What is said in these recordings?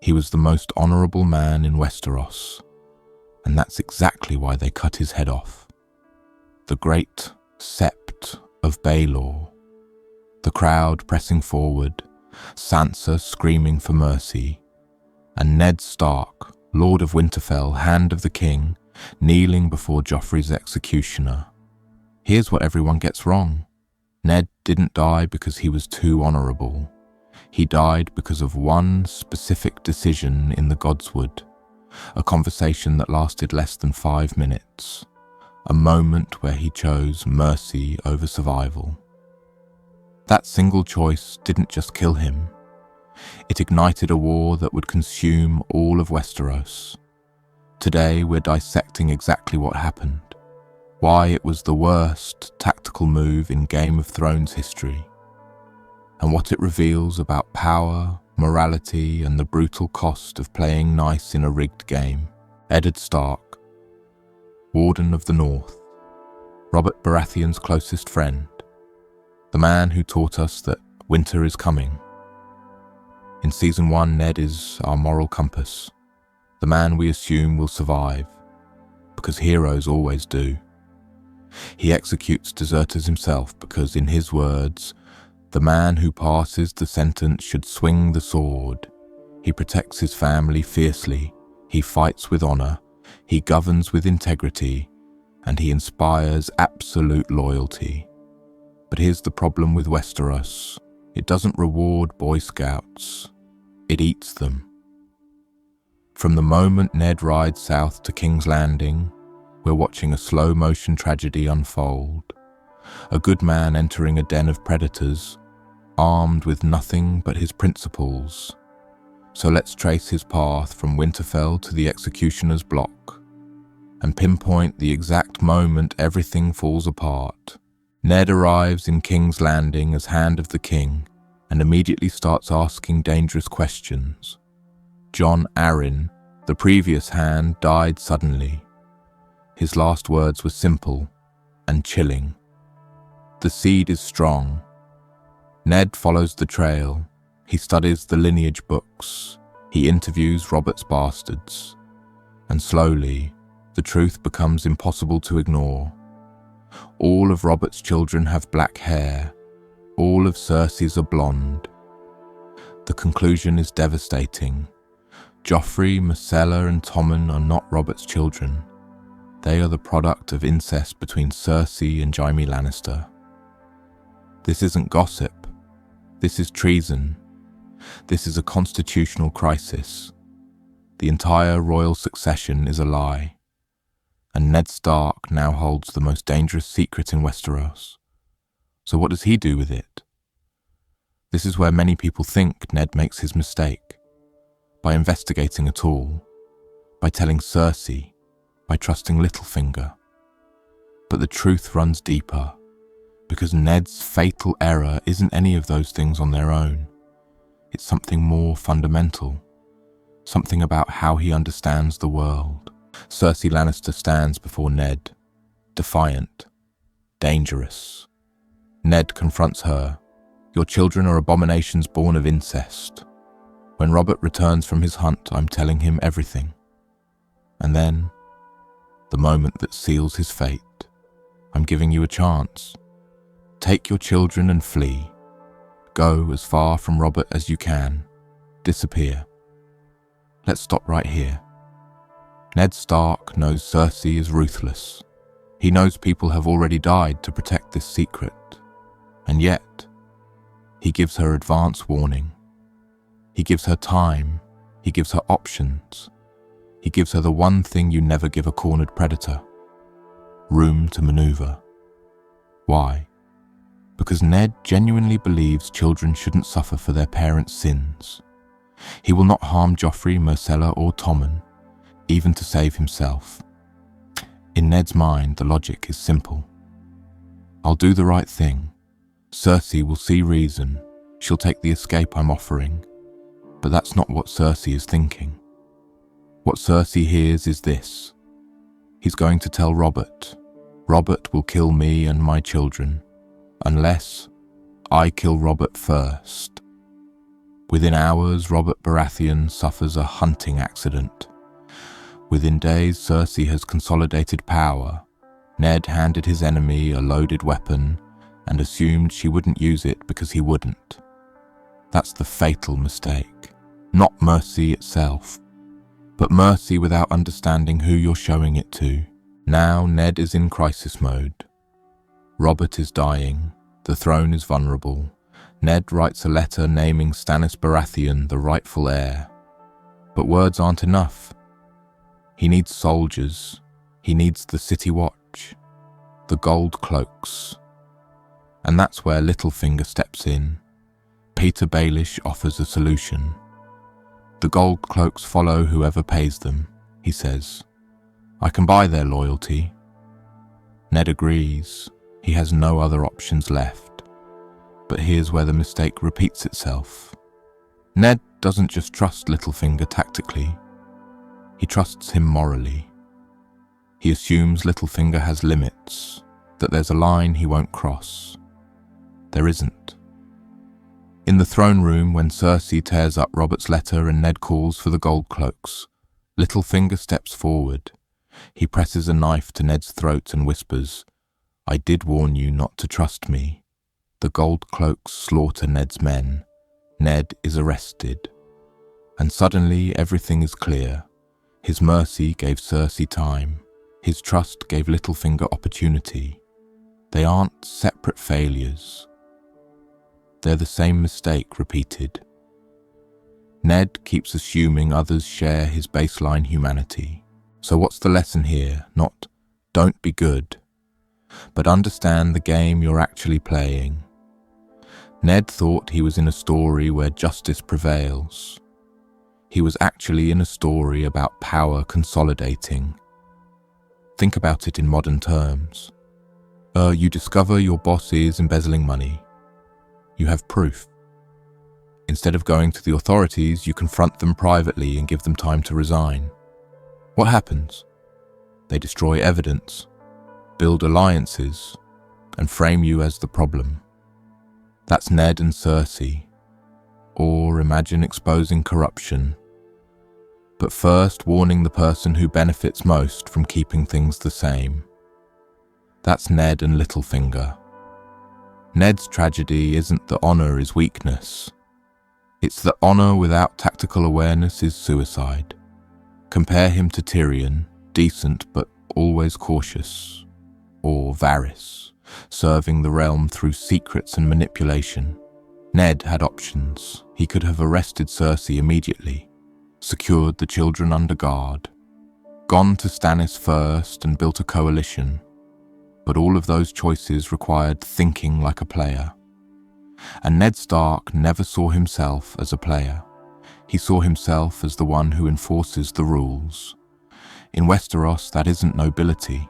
He was the most honourable man in Westeros, and that's exactly why they cut his head off. The great Sept of Baelor. The crowd pressing forward, Sansa screaming for mercy, and Ned Stark, Lord of Winterfell, Hand of the King, kneeling before Joffrey's executioner. Here's what everyone gets wrong. Ned didn't die because he was too honourable. He died because of one specific decision in the Godswood, a conversation that lasted less than 5 minutes, a moment where he chose mercy over survival. That single choice didn't just kill him. It ignited a war that would consume all of Westeros. Today we're dissecting exactly what happened, why it was the worst tactical move in Game of Thrones history, and what it reveals about power, morality, and the brutal cost of playing nice in a rigged game. Eddard Stark, Warden of the North, Robert Baratheon's closest friend, the man who taught us that winter is coming. In Season 1, Ned is our moral compass, the man we assume will survive, because heroes always do. He executes deserters himself because, in his words, the man who passes the sentence should swing the sword. He protects his family fiercely, he fights with honour, he governs with integrity, and he inspires absolute loyalty. But here's the problem with Westeros. It doesn't reward Boy Scouts. It eats them. From the moment Ned rides south to King's Landing, we're watching a slow-motion tragedy unfold. A good man entering a den of predators, armed with nothing but his principles. So let's trace his path from Winterfell to the executioner's block, and pinpoint the exact moment everything falls apart. Ned arrives in King's Landing as Hand of the King, and immediately starts asking dangerous questions. Jon Arryn, the previous Hand, died suddenly. His last words were simple and chilling. The seed is strong. Ned follows the trail. He studies the lineage books. He interviews Robert's bastards. And slowly, the truth becomes impossible to ignore. All of Robert's children have black hair. All of Cersei's are blonde. The conclusion is devastating. Joffrey, Myrcella, and Tommen are not Robert's children. They are the product of incest between Cersei and Jaime Lannister. This isn't gossip. This is treason. This is a constitutional crisis. The entire royal succession is a lie. And Ned Stark now holds the most dangerous secret in Westeros. So what does he do with it? This is where many people think Ned makes his mistake. By investigating at all. By telling Cersei. By trusting Littlefinger. But the truth runs deeper, because Ned's fatal error isn't any of those things on their own. It's something more fundamental, something about how he understands the world. Cersei Lannister stands before Ned, defiant, dangerous. Ned confronts her. Your children are abominations born of incest. When Robert returns from his hunt, I'm telling him everything. And then, the moment that seals his fate, I'm giving you a chance. Take your children and flee. Go as far from Robert as you can. Disappear. Let's stop right here. Ned Stark knows Cersei is ruthless. He knows people have already died to protect this secret. And yet, he gives her advance warning. He gives her time. He gives her options. He gives her the one thing you never give a cornered predator. Room to maneuver. Why? Because Ned genuinely believes children shouldn't suffer for their parents' sins. He will not harm Joffrey, Myrcella, or Tommen, even to save himself. In Ned's mind, the logic is simple. I'll do the right thing. Cersei will see reason. She'll take the escape I'm offering. But that's not what Cersei is thinking. What Cersei hears is this. He's going to tell Robert. Robert will kill me and my children, unless I kill Robert first. Within hours, Robert Baratheon suffers a hunting accident. Within days, Cersei has consolidated power. Ned handed his enemy a loaded weapon and assumed she wouldn't use it because he wouldn't. That's the fatal mistake. Not mercy itself, but mercy without understanding who you're showing it to. Now Ned is in crisis mode. Robert is dying. The throne is vulnerable. Ned writes a letter naming Stannis Baratheon the rightful heir. But words aren't enough. He needs soldiers. He needs the City Watch. The gold cloaks. And that's where Littlefinger steps in. Peter Baelish offers a solution. The gold cloaks follow whoever pays them, he says. I can buy their loyalty. Ned agrees. He has no other options left. But here's where the mistake repeats itself. Ned doesn't just trust Littlefinger tactically. He trusts him morally. He assumes Littlefinger has limits, that there's a line he won't cross. There isn't. In the throne room, when Cersei tears up Robert's letter and Ned calls for the gold cloaks, Littlefinger steps forward. He presses a knife to Ned's throat and whispers, I did warn you not to trust me. The gold cloaks slaughter Ned's men. Ned is arrested. And suddenly everything is clear. His mercy gave Cersei time. His trust gave Littlefinger opportunity. They aren't separate failures. They're the same mistake repeated. Ned keeps assuming others share his baseline humanity. So what's the lesson here? Not, don't be good, but understand the game you're actually playing. Ned thought he was in a story where justice prevails. He was actually in a story about power consolidating. Think about it in modern terms. You discover your boss is embezzling money. You have proof. Instead of going to the authorities, you confront them privately and give them time to resign. What happens? They destroy evidence, build alliances, and frame you as the problem. That's Ned and Cersei. Or imagine exposing corruption, but first warning the person who benefits most from keeping things the same. That's Ned and Littlefinger. Ned's tragedy isn't that honor is weakness. It's that honor without tactical awareness is suicide. Compare him to Tyrion, decent but always cautious. Or Varys, serving the realm through secrets and manipulation. Ned had options. He could have arrested Cersei immediately, secured the children under guard, gone to Stannis first and built a coalition. But all of those choices required thinking like a player. And Ned Stark never saw himself as a player. He saw himself as the one who enforces the rules. In Westeros, that isn't nobility.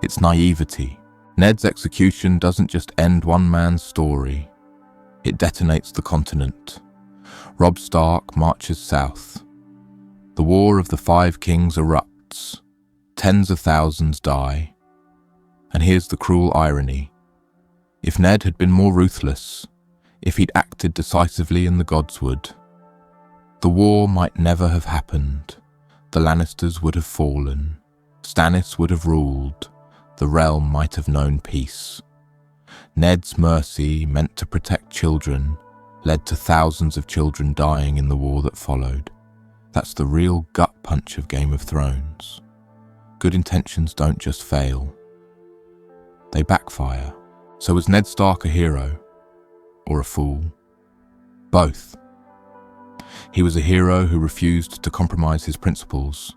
It's naivety. Ned's execution doesn't just end one man's story. It detonates the continent. Robb Stark marches south. The War of the Five Kings erupts. Tens of thousands die. And here's the cruel irony. If Ned had been more ruthless, if he'd acted decisively in the gods would, the war might never have happened. The Lannisters would have fallen. Stannis would have ruled. The realm might have known peace. Ned's mercy, meant to protect children, led to thousands of children dying in the war that followed. That's the real gut punch of Game of Thrones. Good intentions don't just fail. They backfire. So was Ned Stark a hero? Or a fool? Both. He was a hero who refused to compromise his principles,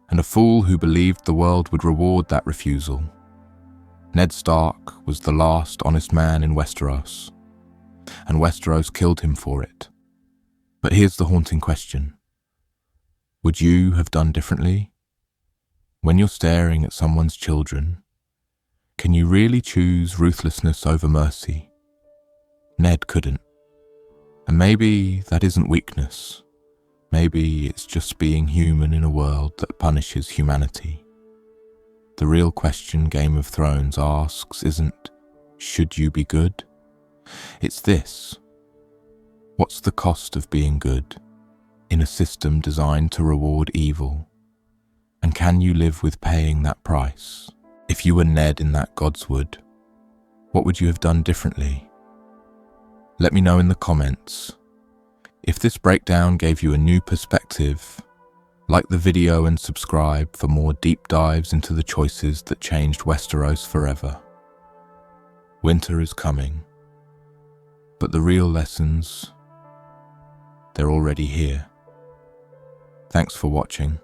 and a fool who believed the world would reward that refusal. Ned Stark was the last honest man in Westeros, and Westeros killed him for it. But here's the haunting question. Would you have done differently? When you're staring at someone's children, can you really choose ruthlessness over mercy? Ned couldn't. And maybe that isn't weakness. Maybe it's just being human in a world that punishes humanity. The real question Game of Thrones asks isn't, should you be good? It's this. What's the cost of being good in a system designed to reward evil? And can you live with paying that price? If you were Ned in that Godswood, what would you have done differently? Let me know in the comments. If this breakdown gave you a new perspective, like the video and subscribe for more deep dives into the choices that changed Westeros forever. Winter is coming, but the real lessons, they're already here. Thanks for watching.